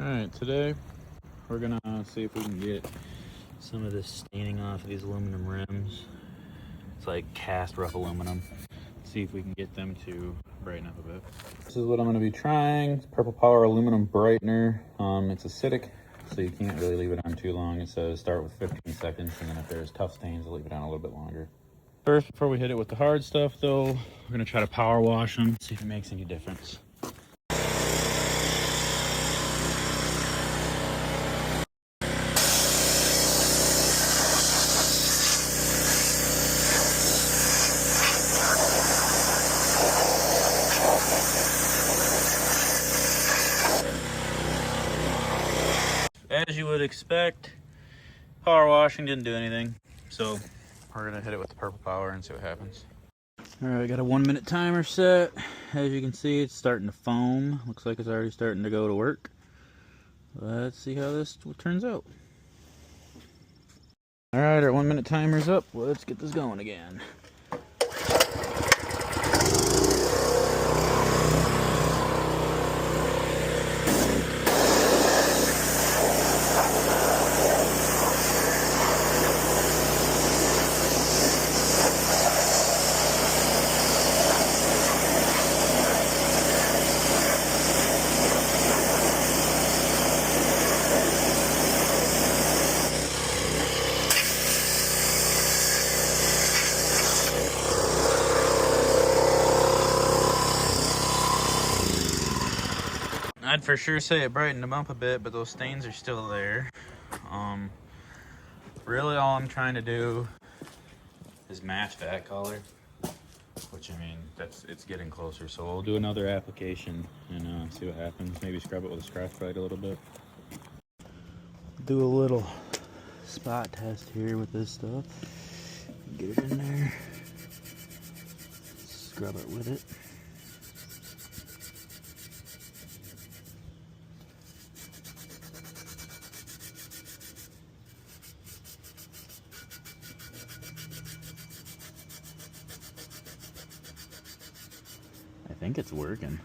Alright, today we're gonna see if we can get some of this staining off of these aluminum rims. It's like cast rough aluminum. See if we can get them to brighten up a bit. This is what I'm gonna be trying. It's Purple Power Aluminum Brightener. It's acidic, so you can't really leave it on too long. It says start with 15 seconds, and then if there's tough stains, I'll leave it on a little bit longer. First, before we hit it with the hard stuff though, we're gonna try to power wash them, see if it makes any difference. As you would expect, power washing didn't do anything, so we're gonna hit it with the Purple Power and see what happens. All right, I got a 1 minute timer set. As you can see, it's starting to foam. Looks like it's already starting to go to work. Let's see how this turns out. All right, our 1 minute timer's up. Let's get this going again. I'd for sure say it brightened them up a bit, but those stains are still there. Really all I'm trying to do is match that color, which I mean, it's getting closer. So we'll do another application and see what happens. Maybe scrub it with a scratch brite a little bit. Do a little spot test here with this stuff. Get it in there. Scrub it with it. I think it's working.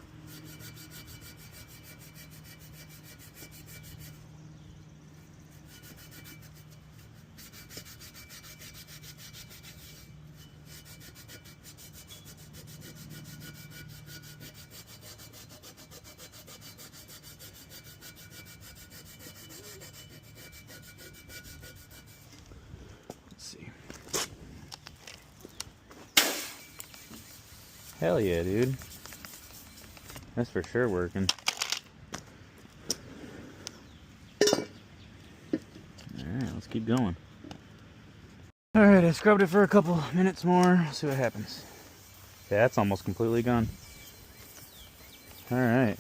Let's see. Hell yeah, dude. That's for sure working. Alright, let's keep going. Alright, I scrubbed it for a couple minutes more. See what happens. Yeah, that's almost completely gone. Alright.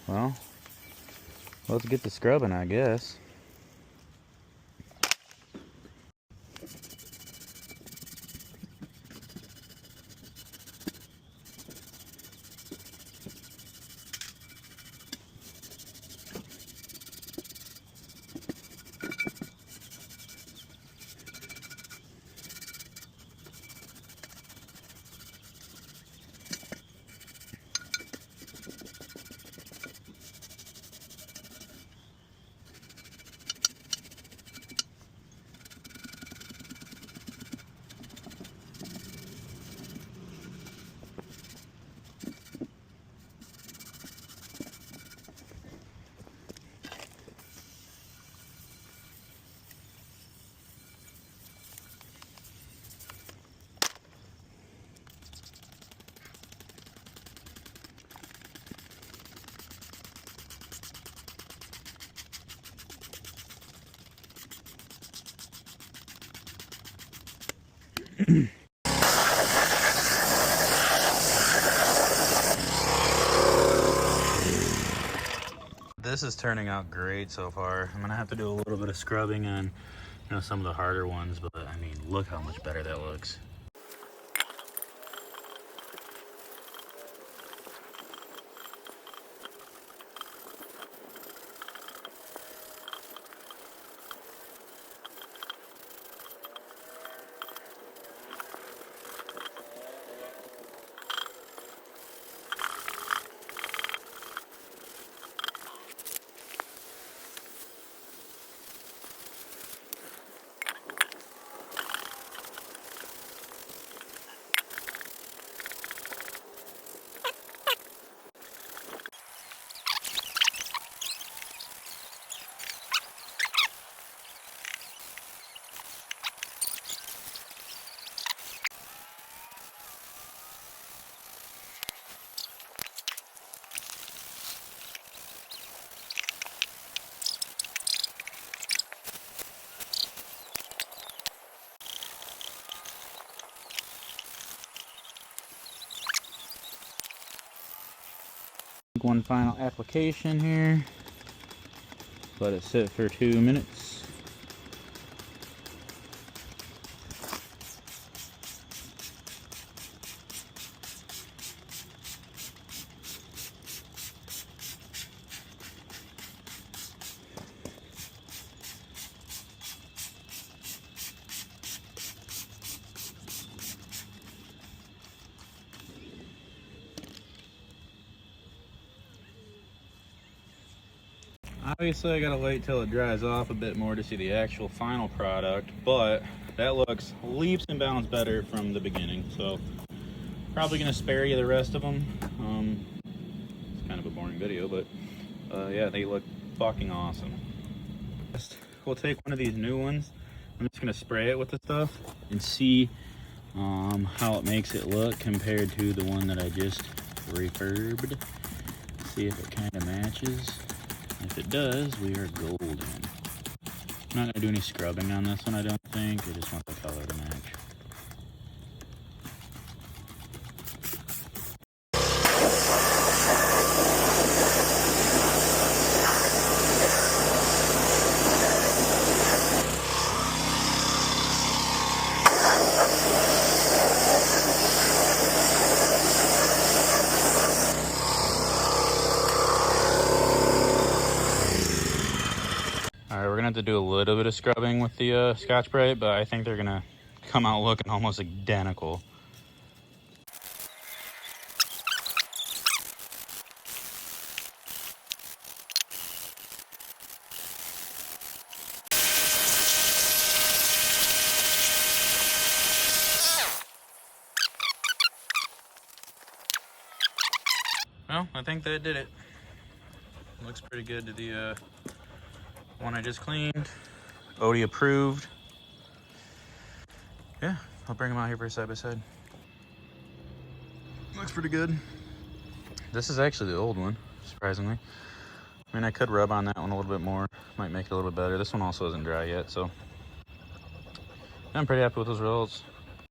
Well, let's get to scrubbing, I guess. This is turning out great so far. I'm gonna have to do a little bit of scrubbing on, some of the harder ones, but I mean, look how much better that looks. one final application here. Let it sit for 2 minutes. Obviously I gotta wait till it dries off a bit more to see the actual final product, but that looks leaps and bounds better from the beginning, so probably gonna spare you the rest of them. It's kind of a boring video, but yeah, they look fucking awesome. We'll take one of these new ones. I'm just gonna spray it with the stuff and see how it makes it look compared to the one that I just refurbed. See if it kind of matches. If it does, we are golden. I'm not gonna do any scrubbing on this one, I don't think. I just want the color to match. Alright, we're gonna have to do a little bit of scrubbing with the Scotch-Brite, but I think they're gonna come out looking almost identical. Well, I think that did it. Looks pretty good to the one I just cleaned. Odie approved. Yeah, I'll bring them out here for a side by side. Looks pretty good. This is actually the old one, surprisingly. I mean, I could rub on that one a little bit more. Might make it a little bit better. This one also isn't dry yet, so I'm pretty happy with those results.